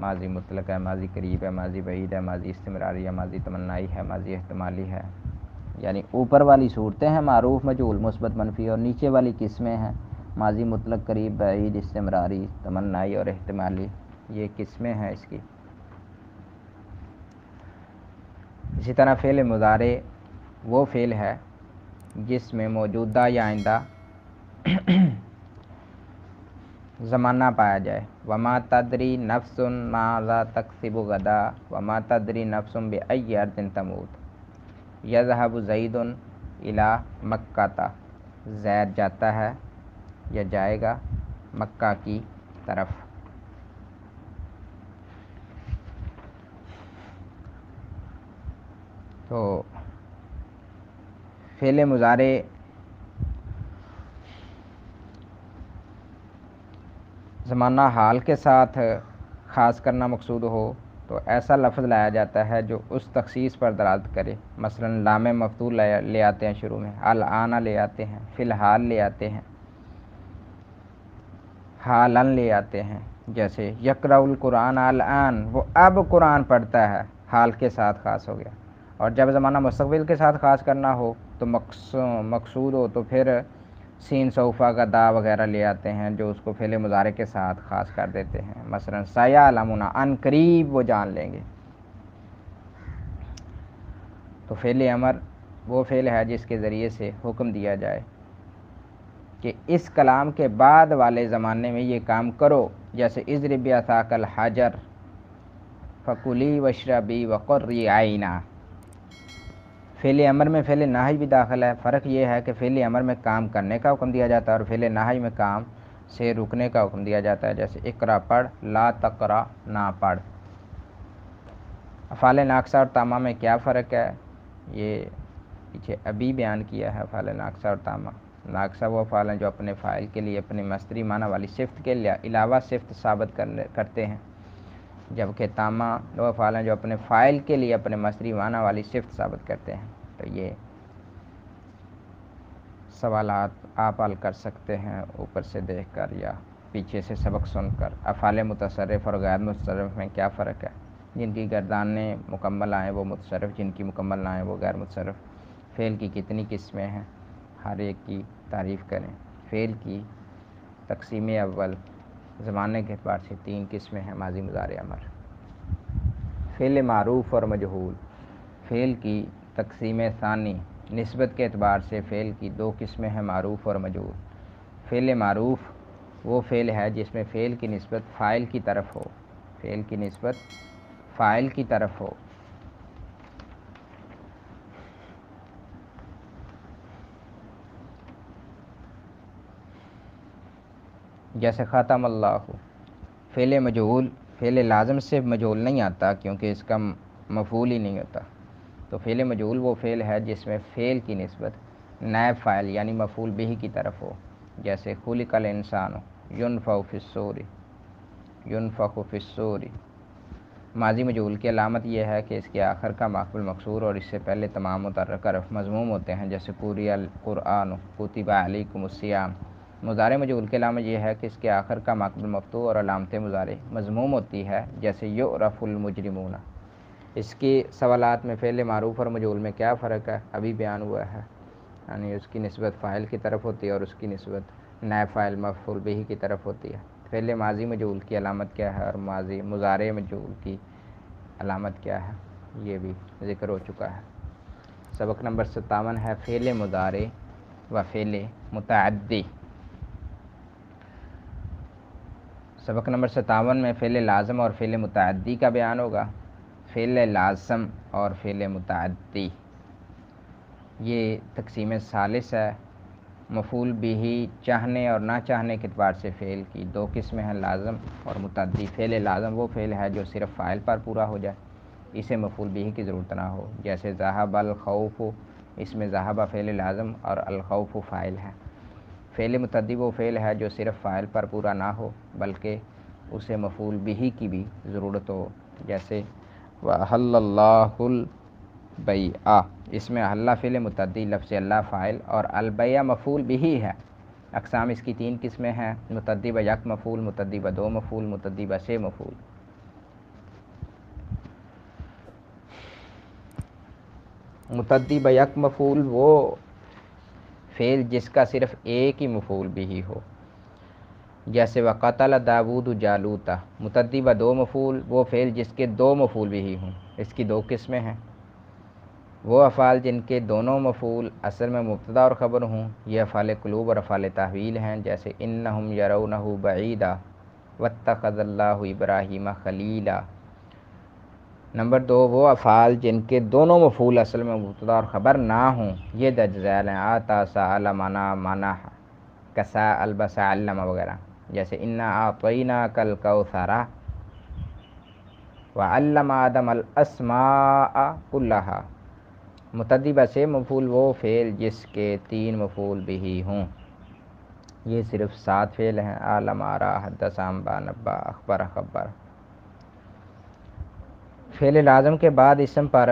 ماضی مطلق ہے، ماضی قریب ہے، ماضی بعید ہے، ماضی استمراری ہے، ماضی تمنائی ہے، ماضی احتمالی ہے۔ یعنی اوپر والی صورتیں ہیں معروف، مجہول، مثبت، منفی، اور نیچے والی قسمیں ہیں ماضی مطلق، قریب، بعید، استمراری، تمنائی اور احتمالی۔ یہ قسمیں ہیں اس کی۔ اسی طرح فعل مضارع وہ فعل ہے جس میں موجودہ یا آئندہ زمانہ پایا جائے۔ وما تدری نفس ماذا تکسب غدا وما تدری نفس بأی ارض تموت۔ یذهب زید الی مکہ، زید جاتا ہے یا جائے گا مکہ کی طرف۔ تو فعل مضارع زمانہ حال کے ساتھ خاص کرنا مقصود ہو تو ایسا لفظ لایا جاتا ہے جو اس تخصیص پر دلالت کرے۔ مثلا لام مفتوح لے آتے ہیں شروع میں، الآن لے آتے ہیں، فی الحال لے آتے ہیں، حالن لے آتے ہیں۔ جیسے یقرأ القرآن الآن، وہ اب قرآن پڑھتا ہے، حال کے ساتھ خاص ہو گیا۔ اور جب زمانہ مستقبل کے ساتھ خاص کرنا ہو تو مقصود ہو تو پھر سین، سوفا کا دا وغیرہ لے آتے ہیں جو اس کو فعل مضارع کے ساتھ خاص کر دیتے ہیں۔ مثلا سیعلمون، ان قریب وہ جان لیں گے۔ تو فعل امر وہ فعل ہے جس کے ذریعے سے حکم دیا جائے کہ اس کلام کے بعد والے زمانے میں یہ کام کرو۔ جیسے اضرب بعصاک الحجر فکلی واشربی وقرری عینا۔ فعل امر میں فعل نہی بھی داخل ہے۔ فرق یہ ہے کہ فعل امر میں کام کرنے کا حکم دیا جاتا ہے اور فعل نہی میں کام سے رکنے کا حکم دیا جاتا ہے۔ جیسے اقرا پڑھ، لا تقرا نہ پڑھ۔ افعال ناقصہ اور تامہ میں کیا فرق ہے یہ پیچھے ابھی بیان کیا ہے۔ افعال ناقصہ اور تامہ، ناقصہ وہ افعال ہیں جو اپنے فاعل کے لیے اپنی مصدری معنی والی صفت کے علاوہ صفت ثابت کرتے ہیں، جبکہ تامہ وہ افعال ہیں جو اپنے فاعل کے لیے اپنے مصدری معنی والی صفت ثابت کرتے ہیں۔ تو یہ سوالات آپ حل کر سکتے ہیں اوپر سے دیکھ کر یا پیچھے سے سبق سن کر۔ افعال متصرف اور غیر متصرف میں کیا فرق ہے؟ جن کی گردانیں مکمل آئیں وہ متصرف، جن کی مکمل نہ آئیں وہ غیر متصرف۔ فعل کی کتنی قسمیں ہیں، ہر ایک کی تعریف کریں۔ فعل کی تقسیم اول زمانے کے اعتبار سے 3 قسمیں ہیں، ماضی، مضارع، امر۔ فعل معروف اور مجہول۔ فعل کی تقسیم ثانی نسبت کے اعتبار سے فعل کی 2 قسمیں ہیں، معروف اور مجہول۔ فعل معروف وہ فعل ہے جس میں فعل کی نسبت فاعل کی طرف ہو، فعل کی نسبت فاعل کی طرف ہو۔ جیسے ختم اللہ۔ فعل مجہول، فعل لازم سے مجہول نہیں آتا کیونکہ اس کا مفعول ہی نہیں ہوتا۔ تو فعل مجہول وہ فعل ہے جس میں فعل کی نسبت نائب فاعل یعنی مفعول بہ کی طرف ہو۔ جیسے خلق الانسان ینفخ فی الصور، ینفخ فی الصور۔ ماضی مجہول کی علامت یہ ہے کہ اس کے آخر کا ماقبل مکسور اور اس سے پہلے تمام متحرک حرف مضموم ہوتے ہیں، جیسے قُرِئَ القرآن، کُتِبَ علیکم الصیام۔ مضارع مجہول کی علامت یہ ہے کہ اس کے آخر کا ماقبل مفتوح اور علامت مضارع مضموم ہوتی ہے، جیسے یعرف المجرمون۔ اس کی سوالات میں فعل معروف اور مجہول میں کیا فرق ہے ابھی بیان ہوا ہے، یعنی اس کی نسبت فاعل کی طرف ہوتی ہے اور اس کی نسبت نائب فاعل مفعول بہ کی طرف ہوتی ہے۔ فعل ماضی مجہول کی علامت کیا ہے اور مضارع مجہول کی علامت کیا ہے یہ بھی ذکر ہو چکا ہے۔ سبق نمبر 57 ہے فعل مضارع و فعل متعدی۔ سبق نمبر 57 میں فعل لازم اور فعل متعدی کا بیان ہوگا۔ فعل لازم اور فعل متعدی یہ تقسیم ثالث ہے۔ مفعول بہ چاہنے اور نہ چاہنے کے اعتبار سے فعل کی 2 قسمیں ہیں، لازم اور متعدی۔ فعل لازم وہ فعل ہے جو صرف فاعل پر پورا ہو جائے، اسے مفعول بہ کی ضرورت نہ ہو۔ جیسے ذہب الخوف، اس میں ذہب فعل لازم اور الخوف فاعل ہے۔ فعل متعدی وہ فعل ہے جو صرف فاعل پر پورا نہ ہو بلکہ اسے مفعول بہ کی بھی ضرورت ہو۔ جیسے وَأَحَلَّ اللَّهُ الْبَيْعَ، اس میں احل فعل متعدی، لفظ اللہ فاعل اور البیع مفعول بہ ہے۔ اقسام اس کی 3 قسمیں ہیں، متعدی و یک مفعول، متعدی و 2 مفعول، متعدی و 3 مفعول۔ متعدی بیک مفعول وہ فعل جس کا صرف ایک ہی مفعول بھی ہو، جیسے وقتل داود جالوتا۔ متعدی و دو مفعول وہ فعل جس کے دو مفعول بھی ہوں، اس کی دو قسمیں ہیں۔ وہ افعال جن کے دونوں مفعول اصل میں مبتدا اور خبر ہوں، یہ افعال قلوب اور افعال تحویل ہیں، جیسے انہم یرونہ بعیدا واتخذ اللہ ابراہیم خلیلا۔ نمبر دو، وہ افعال جن کے دونوں مفعول اصل میں مبتدا اور خبر نہ ہوں، یہ درج ذیل ہیں، آتا سأل منا منح کسا البس علم وغیرہ، جیسے انا اعطیناک الکوثر وعلم آدم الاسماء کلہا۔ متعدی سے مفعول وہ فعل جس کے تین مفعول بھی ہوں، یہ صرف 7 فعل ہیں، عالم آرا حدث انبا نبا اخبر خبر۔ فعل لازم کے بعد اسم پر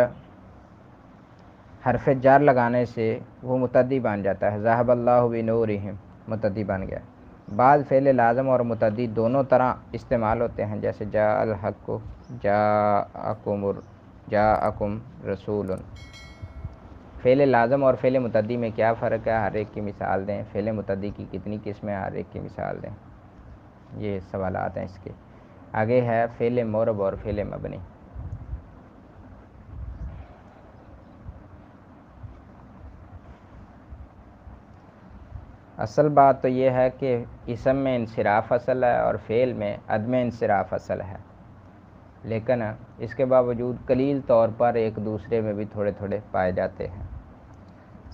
حرف جر لگانے سے وہ متعدی بن جاتا ہے، ذہب اللہ بنورہم، متعدی بن گیا۔ بعض فعل لازم اور متعدی دونوں طرح استعمال ہوتے ہیں، جیسے جاء الحق جاءکم رسول۔ فعل لازم اور فعل متعدی میں کیا فرق ہے، ہر ایک کی مثال دیں۔ فعل متعدی کی کتنی قسمیں، ہر ایک کی مثال دیں۔ یہ سوالات ہیں اس کے۔ آگے ہے فعل معرب اور فعل مبنی۔ اصل بات تو یہ ہے کہ اسم میں انصراف اصل ہے اور فعل میں عدم انصراف اصل ہے، لیکن اس کے باوجود قلیل طور پر ایک دوسرے میں بھی تھوڑے تھوڑے پائے جاتے ہیں۔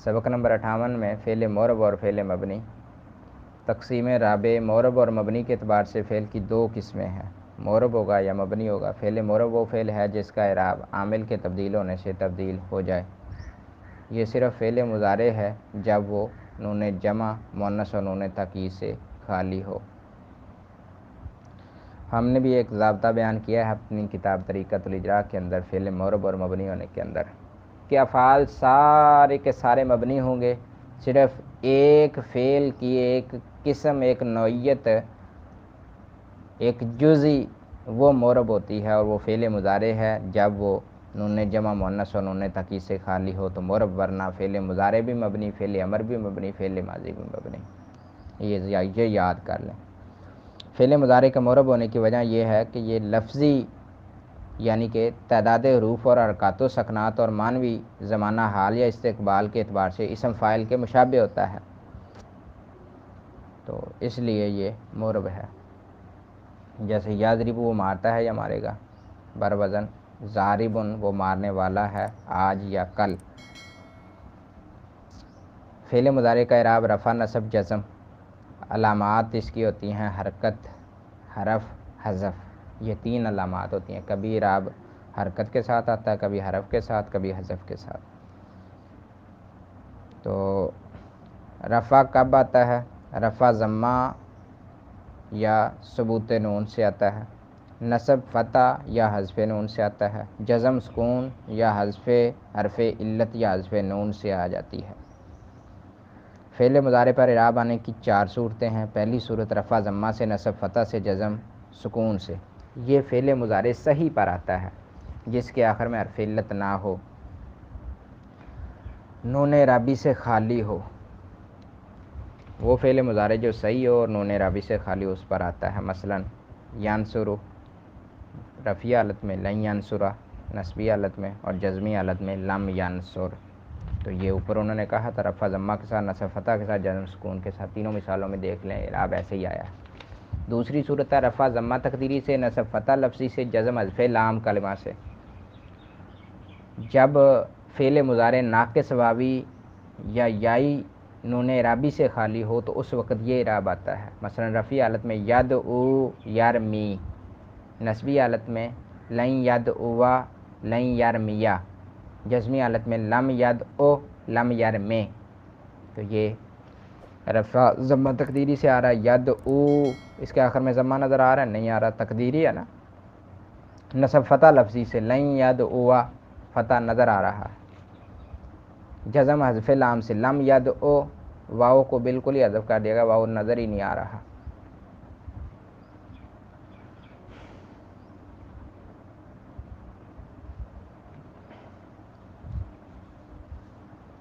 سبق نمبر 58 میں فعل معرب اور فعل مبنی۔ تقسیم رابع، معرب اور مبنی کے اعتبار سے فعل کی دو قسمیں ہیں، معرب ہوگا یا مبنی ہوگا۔ فعل معرب وہ فعل ہے جس کا اعراب عامل کے تبدیل ہونے سے تبدیل ہو جائے، یہ صرف فعل مضارع ہے جب وہ نون جمع مؤنث اور نون تاکید سے خالی ہو۔ ہم نے بھی ایک ضابطہ بیان کیا ہے اپنی کتاب طریقۃ الاجراء کے اندر فعل معرب اور مبنی ہونے کے اندر، کہ افعال سارے کے سارے مبنی ہوں گے، صرف ایک فعل کی ایک قسم، ایک نوعیت، ایک جزئی وہ معرب ہوتی ہے اور وہ فعل مضارع ہے جب وہ نون جمع مؤنث اور نون تاکید سے خالی ہو تو معرب، ورنہ فعل مضارع بھی مبنی، فعل امر بھی مبنی، فعل ماضی بھی مبنی۔ یہ یاد کر لیں۔ فعل مضارع کے معرب ہونے کی وجہ یہ ہے کہ یہ لفظی یعنی کہ تعداد حروف اور حرکات و سکنات اور معنوی زمانہ حال یا استقبال کے اعتبار سے اسم فاعل کے مشابہ ہوتا ہے، تو اس لیے یہ معرب ہے۔ جیسے یضرب وہ مارتا ہے یا مارے گا، بر وزن ضاربن وہ مارنے والا ہے آج یا کل۔ فعل مضارع کا اعراب رفع، نصب، جزم۔ علامات اس کی ہوتی ہیں حرکت، حرف، حذف، یہ 3 علامات ہوتی ہیں۔ کبھی اعراب حرکت کے ساتھ آتا ہے، کبھی حرف کے ساتھ، کبھی حذف کے ساتھ۔ تو رفع کب آتا ہے؟ رفع ضمہ یا ثبوت نون سے آتا ہے، نصب فتح یا حذف نون سے آتا ہے، جزم سکون یا حذف حرف علت یا حذف نون سے آ جاتی ہے۔ فعل مضارع پر اعراب آنے کی 4 صورتیں ہیں۔ پہلی صورت رفع ضمہ سے، نصب فتح سے، جزم سکون سے۔ یہ فعل مضارع صحیح پر آتا ہے جس کے آخر میں حرف علت نہ ہو، نون اعرابی سے خالی ہو۔ وہ فعل مضارع جو صحیح ہو اور نون اعرابی سے خالی ہو اس پر آتا ہے، مثلا ینصر رفعی حالت میں، لن ینصر نصبی حالت میں، اور جزمی حالت میں لم ینصر۔ تو یہ اوپر انہوں نے کہا تھا رفع ضمہ کے ساتھ، نصب فتح کے ساتھ، جزم سکون کے ساتھ، تینوں مثالوں میں دیکھ لیں اعراب ایسے ہی آیا ہے۔ دوسری صورت ہے رفع ضمہ تقدیری سے، نصب فتح لفظی سے، جزم حذف لام کلمہ سے۔ جب فعل مضارع ناقص واوی یا یائی نون اعرابی سے خالی ہو تو اس وقت یہ اعراب آتا ہے، مثلا رفعی حالت میں یدعو یرمی، نصبی حالت میں لن یدعو لن یرمیا، جزمی حالت میں لم یدعو لم یرمی۔ تو یہ رفع ضمہ تقدیری سے آ رہا ہے، یدعو اس کے آخر میں ضمہ نظر آ رہا ہے؟ نہیں آ رہا، تقدیری ہے نا۔ نصب فتح لفظی سے، لن یدعو فتح نظر آ رہا ہے۔ جزم حذف لام سے، لم یدعو واو کو بالکل ہی حذف کر دیا گا، واو نظر ہی نہیں آ رہا۔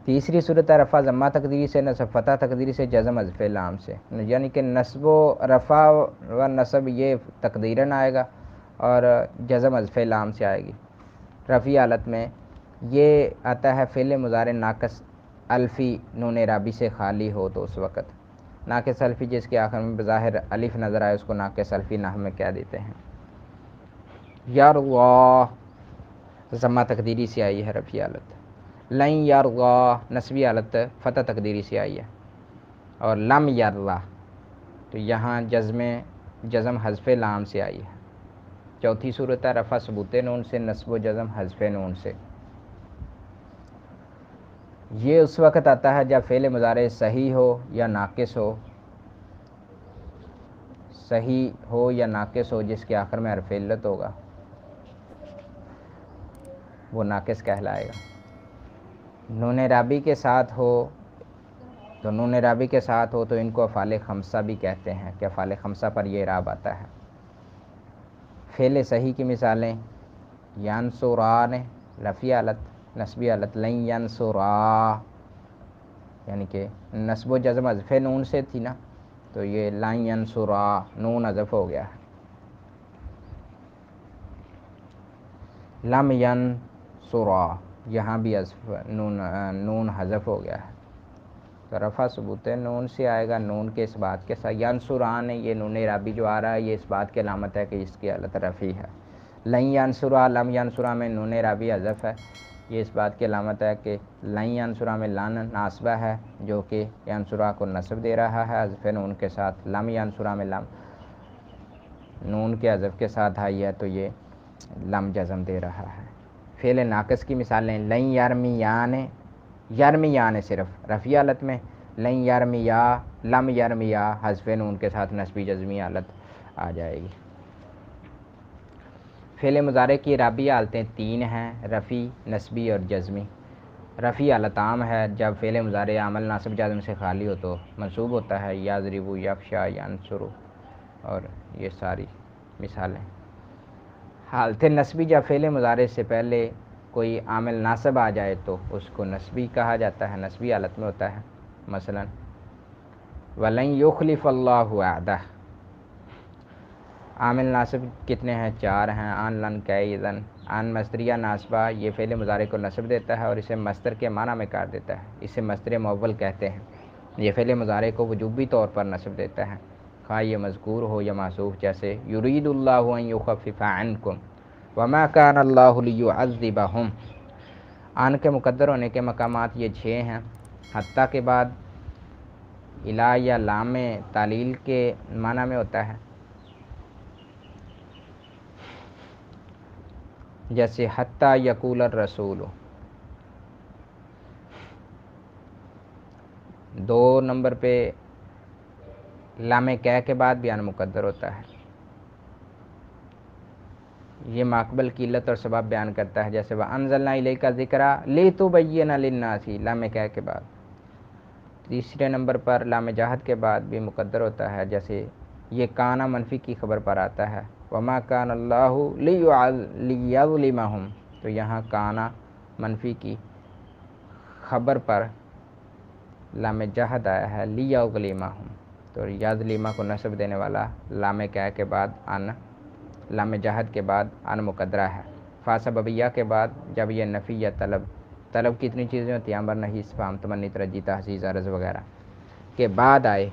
تیسری صورت ہے رفع ضمہ تقدیری سے، نصب فتح تقدیری سے، جزم حذف لام سے، یعنی کہ نصب و رفع و نصب یہ تقدیراً آئے گا اور جزم حذف لام سے آئے گی۔ رفعی حالت میں یہ آتا ہے فعل مضارع ناقص الفی نون اعرابی سے خالی ہو تو اس وقت ناقص الفی جس کے آخر میں بظاہر الف نظر آئے اس کو ناقص الفی نحو میں کہہ دیتے ہیں۔ یرغا ضمہ تقدیری سے آئی ہے رفعی حالت، لن یرغا نصبی حالت فتح تقدیری سے آئی ہے، اور لم یرغا تو یہاں جزم حذف لام سے آئی ہے۔ چوتھی صورت ہے رفع ثبوت نون سے، نصب و جزم حذف نون سے، یہ اس وقت آتا ہے جب فعل مضارع صحیح ہو یا ناقص ہو، صحیح ہو یا ناقص ہو جس کے آخر میں حرف علت ہوگا وہ ناقص کہلائے گا۔ نون اعرابی کے ساتھ ہو تو نون اعرابی کے ساتھ ہو تو ان کو افعال خمسہ بھی کہتے ہیں کہ افعال خمسہ پر یہ اعراب آتا ہے۔ فعل صحیح کی مثالیں ینصران رفعی حالت، نصبی حالت لن ینصرا، یعنی کہ نصب و جزم حذف نون سے تھی نا تو یہ لن ینصرا نون حذف ہو گیا ہے۔ لم ینصرا یہاں بھی نون حذف ہو گیا ہے، تو رفع ثبوت نون سے آئے گا نون کے اس بات کے ساتھ۔ ینصران یہ نون اعرابی جو آ رہا ہے یہ اس بات کی علامت ہے کہ اس کی حالت رفعی ہے۔ لن ینصرا لم ینصرا میں نون اعرابی حذف ہے، یہ اس بات کی علامت ہے کہ لن ینصرا میں لن ناصبہ ہے جو کہ ینصرا کو نصب دے رہا ہے حذف نون کے ساتھ، لم ینصرا میں لم نون کے حذف کے ساتھ آئی ہے تو یہ لم جزم دے رہا ہے۔ فعل ناقص کی مثالیں لن یرمیان، یرمیان صرف رفعی حالت میں، لن یرمیا لم یرمیا حذف نون کے ساتھ نصبی جزمی حالت آ جائے گی۔ فعل مضارع کی اعرابی حالتیں تین ہیں، رفعی، نصبی اور جزمی۔ رفعی حالت عام ہے جب فعل مضارع عامل ناصب جازم سے خالی ہو تو منصوب ہوتا ہے، یضرب یخشی ینصر اور یہ ساری مثالیں۔ حالت نصبی جب فعل مضارع سے پہلے کوئی عامل ناصب آ جائے تو اس کو نصبی کہا جاتا ہے، نصبی حالت میں ہوتا ہے، مثلا وَلَن يُخْلِفَ اللَّهُ وَعْدَهُ۔ عامل ناصب کتنے ہیں؟ چار ہیں، ان لن کیدن ان مصدریہ ناصبہ یہ فعل مضارع کو نصب دیتا ہے اور اسے مصدر کے معنی میں کر دیتا ہے، اسے مصدر مؤول کہتے ہیں۔ یہ فعل مضارع کو وجوبی طور پر نصب دیتا ہے خواہ یہ مذکور ہو یا محذوف، جیسے یرید اللہ ان یخفف عنکم وما کان اللہ لیعذبہم۔ ان کے مقدر ہونے کے مقامات یہ 6 ہیں، حتیٰ کے بعد الا یا لام تعلیل کے معنی میں ہوتا ہے، جیسے حتیٰ یقول الرسول۔ 2 نمبر پہ لام کہہ کے بعد بیان مقدر ہوتا ہے، یہ ماقبل کی علت اور سبب بیان کرتا ہے، جیسے وَأَنزَلْنَا إِلَيْكَ الذِّكْرَ لِتُبَيِّنَ لِلنَّاسِ لام کہہ کے بعد۔ تیسرے نمبر پر لام جہد کے بعد بھی مقدر ہوتا ہے، جیسے یہ کانا منفی کی خبر پر آتا ہے، وما کان اللہ لیظلمہم، تو یہاں کانا منفی کی خبر پر لام جہد آیا ہے لیظلمہم، تو یظلمہ کو نصب دینے والا لام کہہ کے بعد ان، لام جہد کے بعد ان مقدرہ ہے۔ فا سببیہ کے بعد جب یہ نفی یا طلب کتنی چیزیں ہوتی ہیں، امر نہیں استفہام تمنی ترجی تحسیس عرض وغیرہ کے بعد آئے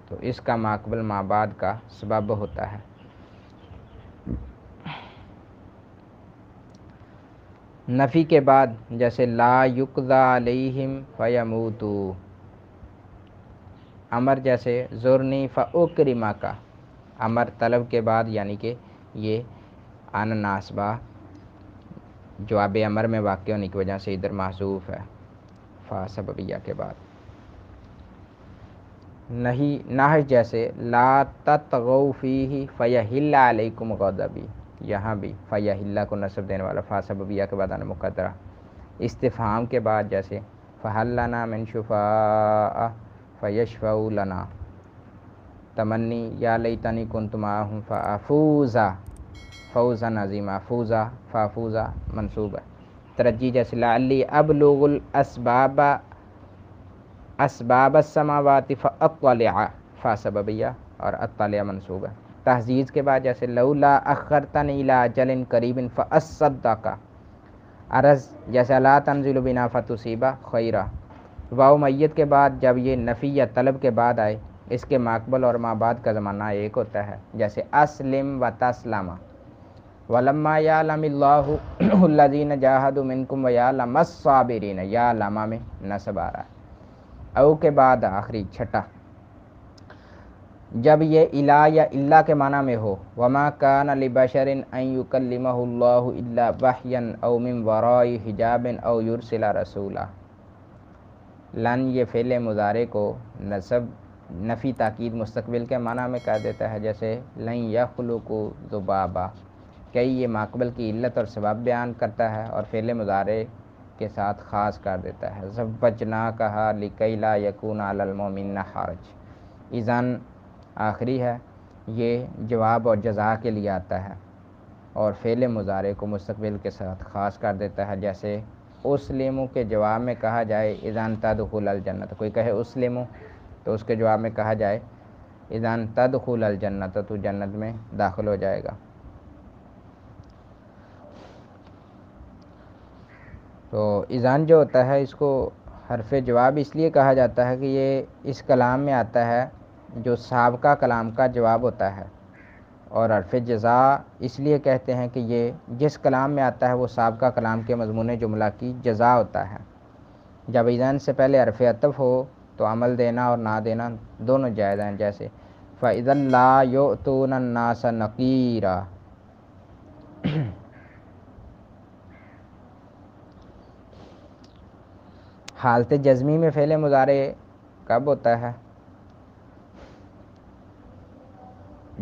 تو اس کا ماقبل ما بعد کا سبب ہوتا ہے۔ نفی کے بعد جیسے لا یقضی علیہم فیموتو، امر جیسے زرنی فاکرمک، امر طلب کے بعد یعنی کہ یہ ان ناصبہ جواب امر میں واقع ہونے کی وجہ سے ادھر محذوف ہے فا سببیہ کے بعد۔ نہی جیسے لا تطغوا فیہ فیحل علیکم غضبی، یہاں بھی فیحل کو نصب دینے والا فا سببیہ کے بعد ان مقدرہ۔ استفہام کے بعد جیسے فہل لنا من شفاء فیشفعوا لنا، تمنی یا لیتنی کنت معہم فافوز فوزا عظیما، فوزا فافوزا منصوب ہے، ترجی جیسے لعلی ابلغ الاسباب اسباب السماوات فاطلع، فا سببیہ اور اطلع منصوب ہے۔ تحزیز کے بعد جیسے لولا اخرتنی الی اجل قریب فاصدق، عرض جیسے لا تنزل بنا فتصیبہ خیرہ۔ واو میت کے بعد جب یہ نفی یا طلب کے بعد آئے اس کے ماقبل اور ما بعد کا زمانہ ایک ہوتا ہے، جیسے اسلم و تسلم۔ ولما یعلم اللہ الذین جاہدوا منکم ویعلم الصابرین، یا لما میں نصب آ رہا ہے۔ او کے بعد آخری چھٹا جب یہ الا یا اللہ کے معنی میں ہو، وما کان لبشر ان یکلمہ اللہ الا وحیا او من وراء حجاب او یرسل رسولا۔ لن یہ فعل مضارع کو نصب نفی تاکید مستقبل کے معنی میں کر دیتا ہے، جیسے لن یخلقوا ذبابا، کئی یہ ماقبل کی علت اور سبب بیان کرتا ہے اور فعل مضارع کے ساتھ خاص کر دیتا ہے۔ زوجناکہا لکی لا یکون علی المؤمنین حرج۔ اذن آخری ہے، یہ جواب اور جزا کے لیے آتا ہے اور فعل مضارع کو مستقبل کے ساتھ خاص کر دیتا ہے، جیسے اسلمو کے جواب میں کہا جائے اذن تدخل الجنت، کوئی کہے اسلمو تو اس کے جواب میں کہا جائے اذن تدخل الجنت، تو جنت میں داخل ہو جائے گا۔ تو اذن جو ہوتا ہے اس کو حرف جواب اس لیے کہا جاتا ہے کہ یہ اس کلام میں آتا ہے جو سابقہ کلام کا جواب ہوتا ہے، اور حرف جزا اس لیے کہتے ہیں کہ یہ جس کلام میں آتا ہے وہ سابقہ کلام کے مضمون جملہ کی جزا ہوتا ہے۔ جب اذن سے پہلے حرف عطف ہو تو عمل دینا اور نہ دینا دونوں جائز ہیں، جیسے فَإِذًا لَا يُؤْتُونَ النَّاسَ نَقِيرًا۔ حالت جزمی میں فعل مضارع کب ہوتا ہے؟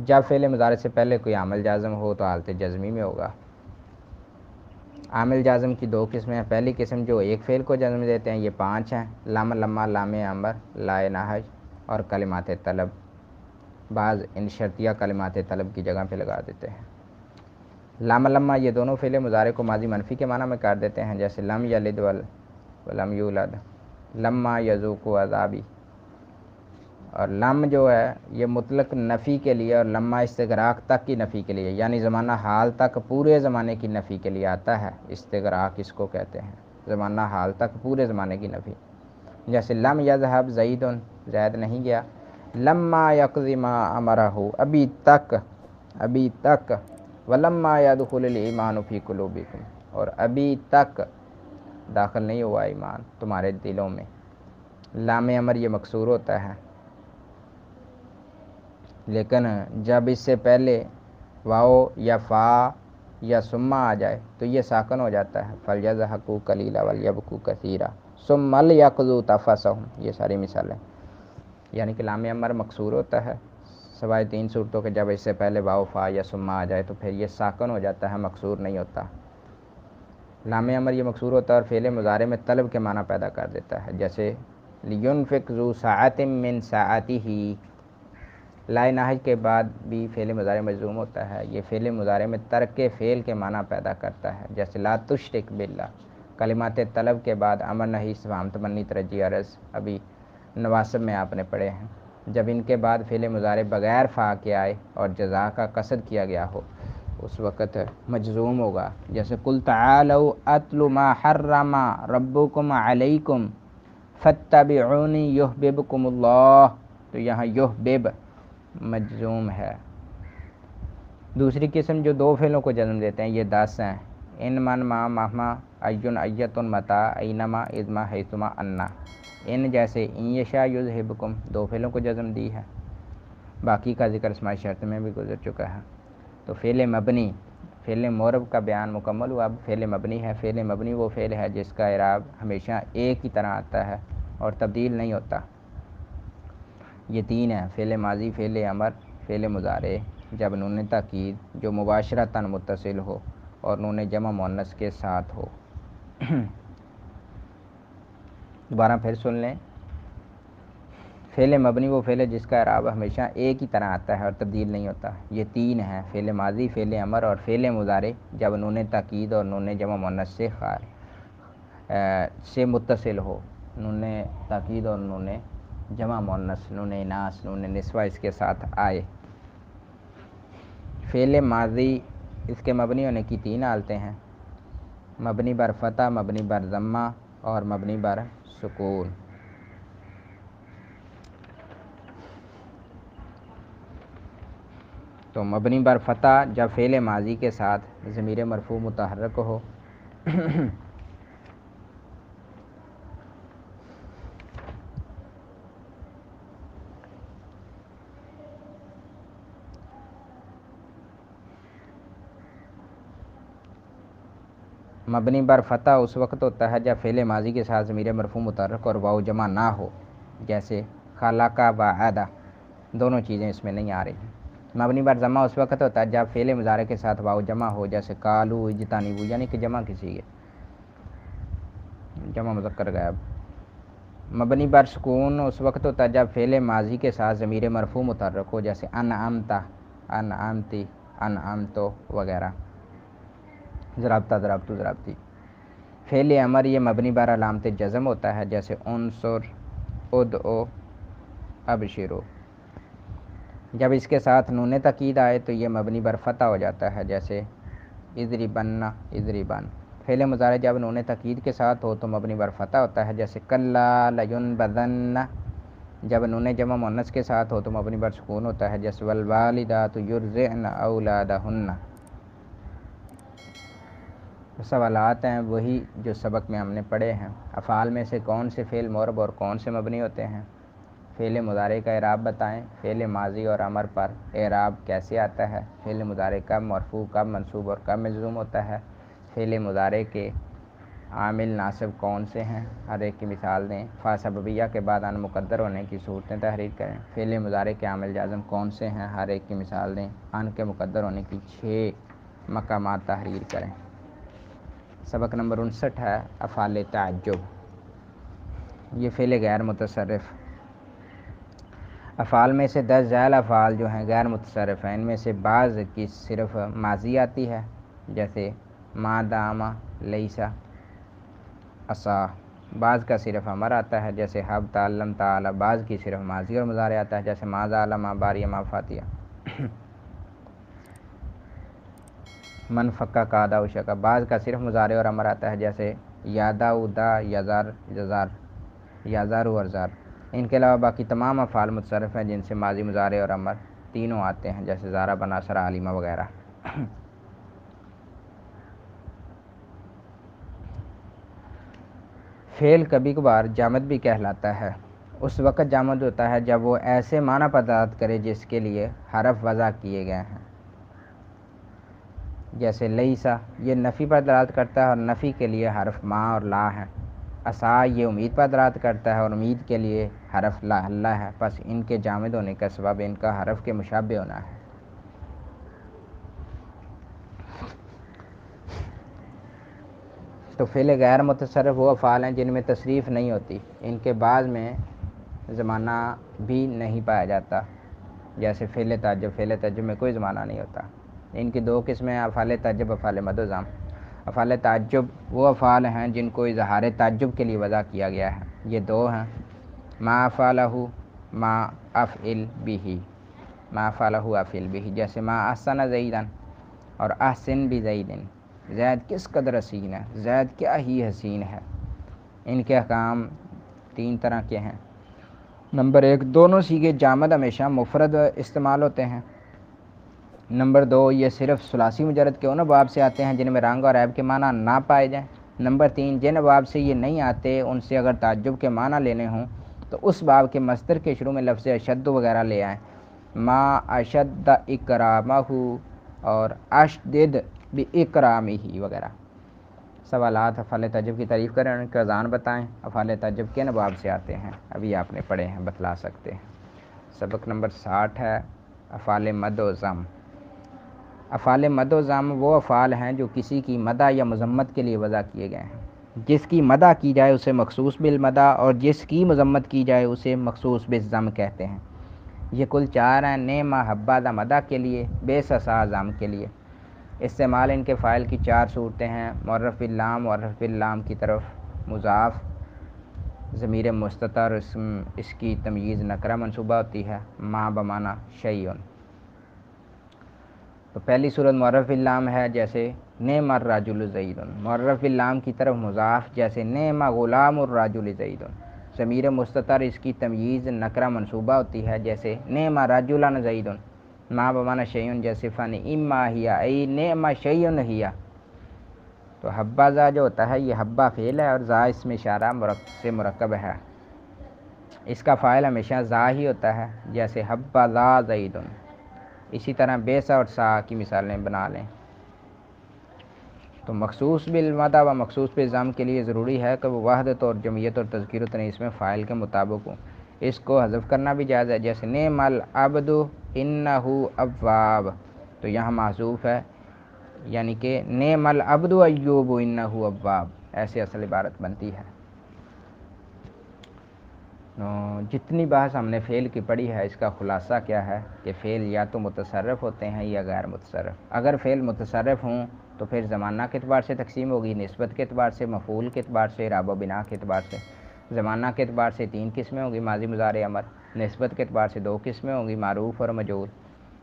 جب فعل مضارع سے پہلے کوئی عامل جازم ہو تو حالت جزمی میں ہوگا۔ عامل جازم کی دو قسمیں ہیں، پہلی قسم جو ایک فعل کو جزم دیتے ہیں یہ 5 ہیں، لام لما، لام امر، لائے نہج اور کلمات طلب۔ بعض ان شرطیہ کلمات طلب کی جگہ پہ لگا دیتے ہیں۔ لام لما یہ دونوں فعل مضارع کو ماضی منفی کے معنی میں کر دیتے ہیں، جیسے لم یلد ولم یولد، لما یذوق عذابی۔ اور لم جو ہے یہ مطلق نفی کے لیے اور لما استغراق تک کی نفی کے لیے، یعنی زمانہ حال تک پورے زمانے کی نفی کے لیے آتا ہے۔ استغراق اس کو کہتے ہیں، زمانہ حال تک پورے زمانے کی نفی، جیسے لم یذهب زید، زید نہیں گیا، لما یقضی ما امرہ، ابھی تک، ولما یدخل الایمان فی قلوبکم، اور ابھی تک داخل نہیں ہوا ایمان تمہارے دلوں میں۔ لام امر یہ مکسور ہوتا ہے، لیکن جب اس سے پہلے واو یا فا یا ثم آ جائے تو یہ ساکن ہو جاتا ہے، فَلْيَضْحَكُوا قَلِيلًا وَلْيَبْكُوا كَثِيرًا ثُمَّ لْيَقْضُوا تَفَثَهُمْ، یہ ساری مثالیں، یعنی کہ لام امر مکسور ہوتا ہے سوائے 3 صورتوں کے، جب اس سے پہلے واو فا یا ثم آ جائے تو پھر یہ ساکن ہو جاتا ہے، مکسور نہیں ہوتا۔ لام امر یہ مکسور ہوتا ہے اور فعل مضارع میں طلب کے معنی پیدا کر دیتا ہے، جیسے لِيُنْفِقْ ذُو سَعَةٍ مِّن سَعَتِهِ۔ لائے ناہج کے بعد بھی فعل مضارع مجزوم ہوتا ہے، یہ فعل مضارع میں ترک فعل کے معنی پیدا کرتا ہے، جیسے لا تشرک باللہ۔ کلمات طلب کے بعد امر نہی استفہام تمنی ترجی عرض ابھی نواسب میں آپ نے پڑھے ہیں، جب ان کے بعد فعل مضارع بغیر فا کے آئے اور جزا کا قصد کیا گیا ہو اس وقت مجزوم ہوگا، جیسے قل تعالوا اتل ما حرم ربکم علیکم فاتبعونی یحببکم اللہ، تو یہاں یحبب مجزوم ہے۔ دوسری قسم جو 2 فعلوں کو جزم دیتے ہیں یہ 10 ہیں، ان من ما مہما ایون ایتن متا اینما اذما حیثما انا۔ ان جیسے ان یشاء یذہبکم 2 فعلوں کو جزم دی ہے، باقی کا ذکر اسماء شرط میں بھی گزر چکا ہے۔ تو فعل مبنی، فعل معرب کا بیان مکمل ہوا، اب فعل مبنی ہے۔ فعل مبنی وہ فعل ہے جس کا اعراب ہمیشہ ایک ہی طرح آتا ہے اور تبدیل نہیں ہوتا۔ یہ 3 ہیں، فعل ماضی، فعل امر، فعل مضارع جب نون تاکید جو مباشرتاً متصل ہو اور نون جمع مؤنث کے ساتھ ہو۔ دوبارہ پھر سن لیں، فعل مبنی وہ فعل ہے جس کا اعراب ہمیشہ ایک ہی طرح آتا ہے اور تبدیل نہیں ہوتا۔ یہ 3 ہیں، فعل ماضی، فعل امر اور فعل مضارع جب نون تاکید اور نون جمع مؤنث سے خالی۔ سے متصل ہو، نون تاکید اور نون جمع مؤنث، نون اناث، نون نسوہ اس کے ساتھ آئے۔ فعل ماضی اس کے مبنی ہونے کی 3 حالتیں ہیں، مبنی بر فتح، مبنی بر ضمہ اور مبنی بر سکون۔ تو مبنی بر فتح جب فعل ماضی کے ساتھ ضمیر مرفوع متحرک ہو مبنی بر فتح اس وقت ہوتا ہے جب فعل ماضی کے ساتھ ضمیر مرفوع متحرک اور واو جمع نہ ہو، جیسے خلق و عدا، دونوں چیزیں اس میں نہیں آ رہی ہیں۔ مبنی بر ضمہ اس وقت ہوتا ہے جب فعل مضارع کے ساتھ واو جمع ہو، جیسے قالوا اجتنبوا، یعنی کہ جمع کسی ہے، جمع مذکر غائب۔ مبنی بر سکون اس وقت ہوتا ہے جب فعل ماضی کے ساتھ ضمیر مرفوع متحرک ہو، جیسے انعمت، انعمتی، انعمتو وغیرہ، ضربت، ضربتو، ضربتی۔ فعل امر یہ مبنی بر علامت جزم ہوتا ہے، جیسے انصر، ادعو، ابشرو۔ جب اس کے ساتھ نون تاکید آئے تو یہ مبنی بر فتح ہو جاتا ہے، جیسے اضربن، اضربن۔ فعل مضارع جب نون تاکید کے ساتھ ہو تو مبنی بر فتح ہوتا ہے، جیسے کلا لینبذن۔ جب نون جمع مؤنث کے ساتھ ہو تو مبنی بر سکون ہوتا ہے، جیسے والوالدات یرضعن اولادہن۔ سوالات ہیں وہی جو سبق میں ہم نے پڑھے ہیں۔ افعال میں سے کون سے فعل معرب اور کون سے مبنی ہوتے ہیں؟ فعل مضارع کا اعراب بتائیں۔ فعل ماضی اور امر پر اعراب کیسے آتا ہے؟ فعل مضارع کب مرفوع، کب منصوب اور کب مجزوم ہوتا ہے؟ فعل مضارع کے عامل ناصب کون سے ہیں؟ ہر ایک کی مثال دیں۔ فا سببیہ کے بعد ان مقدر ہونے کی صورتیں تحریر کریں۔ فعل مضارع کے عامل جازم کون سے ہیں؟ ہر ایک کی مثال دیں۔ ان کے مقدر ہونے کی 6 مقامات تحریر کریں۔ سبق نمبر 59 ہے افعال تعجب۔ یہ فعل غیر متصرف۔ افعال میں سے 10 ذیل افعال جو ہیں غیر متصرف ہیں، ان میں سے بعض کی صرف ماضی آتی ہے، جیسے ما داما، لیسا، عصا۔ بعض کا صرف امر آتا ہے، جیسے حب، تعلم، تعالی۔ بعض کی صرف ماضی اور مضارع آتا ہے، جیسے ما زال، ما باریہ، ما فاتیہ۔ من فکا، کادا، وشکا۔ بعض کا صرف مضارع اور امر آتا ہے، جیسے یادا، ادا، یزار، جزار، یازار و ارزار۔ ان کے علاوہ باقی تمام افعال متصرف ہیں جن سے ماضی، مضارع اور امر تینوں آتے ہیں، جیسے زارا، بنا، سرا، علیمہ وغیرہ۔ فعل کبھی کبھار جامد بھی کہلاتا ہے۔ اس وقت جامد ہوتا ہے جب وہ ایسے معنی پر دلالت کرے جس کے لیے حرف وضع کیے گئے ہیں، جیسے لیسا یہ نفی پر دلالت کرتا ہے اور نفی کے لیے حرف ما اور لا ہے۔ عصا یہ امید پر دلالت کرتا ہے اور امید کے لیے حرف لا اللہ ہے، پس ان کے جامد ہونے کا سبب ان کا حرف کے مشابہ ہونا ہے۔ تو فعل غیر متصرف وہ افعال ہیں جن میں تصریف نہیں ہوتی، ان کے بعد میں زمانہ بھی نہیں پایا جاتا، جیسے فعل تعجب۔ فعل تعجب میں کوئی زمانہ نہیں ہوتا۔ ان کی 2 قسمیں ہیں، افعال تعجب، افعال مد و ضم۔ افعال تعجب وہ افعال ہیں جن کو اظہار تعجب کے لیے وضع کیا گیا ہے، یہ 2 ہیں، ما فعلہ، ما افعل بہ، ما فعلہ افعل بہ، جیسے ما احسن زیدن اور احسن بزیدن۔ زید کس قدر حسین ہے، زید کیا ہی حسین ہے۔ ان کے احکام 3 طرح کے ہیں۔ نمبر 1، دونوں صیغے جامد ہمیشہ مفرد استعمال ہوتے ہیں۔ نمبر 2، یہ صرف ثلاثی مجرد کے ان ابواب سے آتے ہیں جن میں رنگ اور عیب کے معنی نہ پائے جائیں۔ نمبر 3، جن ابواب سے یہ نہیں آتے ان سے اگر تعجب کے معنی لینے ہوں تو اس باب کے مصدر کے شروع میں لفظ اشد وغیرہ لے آئیں، ما اشد اکرامہ اور اشدد باکرامہ وغیرہ۔ سوالات، افعال تعجب کی تعریف کریں، ان کا وزن بتائیں۔ افعال تعجب کن ابواب سے آتے ہیں؟ ابھی آپ نے پڑھے ہیں، بتلا سکتے ہیں۔ سبق نمبر 60 ہے افعال مد و ضم۔ افعال مد و ضم وہ افعال ہیں جو کسی کی مدح یا مذمت کے لیے وضع کیے گئے ہیں۔ جس کی مدح کی جائے اسے مخصوص بالمدح اور جس کی مذمت کی جائے اسے مخصوص بالضم کہتے ہیں۔ یہ کل 4 ہیں، نعم حبذا مدح کے لیے، بیسسا ضم کے لیے۔ استعمال ان کے فاعل کی 4 صورتیں ہیں، معرف باللام، معرف باللام کی طرف، مضاف ضمیر مستتر اس کی تمییز نکرہ منصوبہ ہوتی ہے، ما بمعنی شیئن۔ تو پہلی صورت معرف باللام ہے، جیسے نعم الرجل زید، معرف باللام کی طرف مضاف جیسے نعم غلام الرجل زید، ضمیر مستتر اس کی تمییز نکرہ منصوبہ ہوتی ہے، جیسے نعم رجلا زید، ما بمعنی شیئن جیسے فنعما ہی ای نعم شیئن ہی۔ تو حبذا جو ہوتا ہے یہ حبہ فعل ہے اور ذا اس میں اشارہ سے مرکب ہے، اس کا فاعل ہمیشہ ذا ہی ہوتا ہے، جیسے حبذا زید۔ اسی طرح بیسا اور سا کی مثالیں بنا لیں۔ تو مخصوص بالمدح و مخصوص بالضم کے لیے ضروری ہے کہ وہ وحدت اور جمعیت اور تذکیر و تنیث میں فاعل کے مطابق ہو، اس کو حذف کرنا بھی جائز ہے، جیسے نعم العبد انہ اواب، تو یہاں محذوف ہے، یعنی کہ نعم العبد ایوب انہ اواب، ایسے اصل عبارت بنتی ہے۔ جتنی بحث ہم نے فعل کی پڑھی ہے اس کا خلاصہ کیا ہے کہ فعل یا تو متصرف ہوتے ہیں یا غیر متصرف۔ اگر فعل متصرف ہوں تو پھر زمانہ کے اعتبار سے تقسیم ہوگی، نسبت کے اعتبار سے، مفعول کے اعتبار سے، اعراب و بنا کے اعتبار سے۔ زمانہ کے اعتبار سے 3 قسمیں ہوں گی، ماضی مضارع امر۔ نسبت کے اعتبار سے 2 قسمیں ہوں گی، معروف اور مجہول۔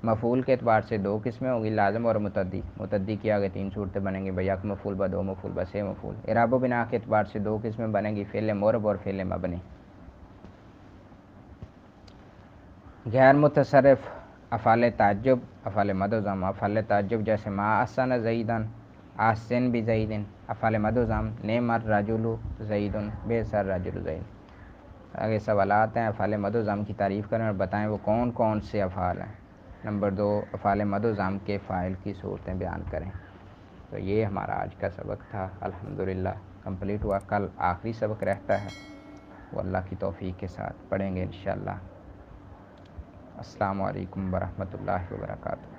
مفعول کے اعتبار سے 2 قسمیں ہوں گی، لازم اور متعدی۔ متعدی کی آگے 3 صورتیں بنیں گی، بیک مفعول با 2 مفعول با 6 مفعول۔ اعراب و بنا کے اعتبار سے 2 قسمیں بنیں گی، فعل معرب اور فعل مبنی۔ غیر متصرف افعال تعجب، افعال مد و ضم۔ افعال تعجب جیسے ما احسن زیدن، احسن بزیدن۔ افعال مد و ضم نعم الرجل زید، بئس الرجل زید۔ آگے سوالات ہیں، افعال مد و ضم کی تعریف کریں اور بتائیں وہ کون کون سے افعال ہیں۔ نمبر 2، افعال مد و ضم کے فاعل کی صورتیں بیان کریں۔ تو یہ ہمارا آج کا سبق تھا، الحمدللہ کمپلیٹ ہوا۔ کل آخری سبق رہتا ہے، وہ اللہ کی توفیق کے ساتھ پڑھیں گے انشاءاللہ۔ السلام علیکم ورحمۃ اللہ وبرکاتہ۔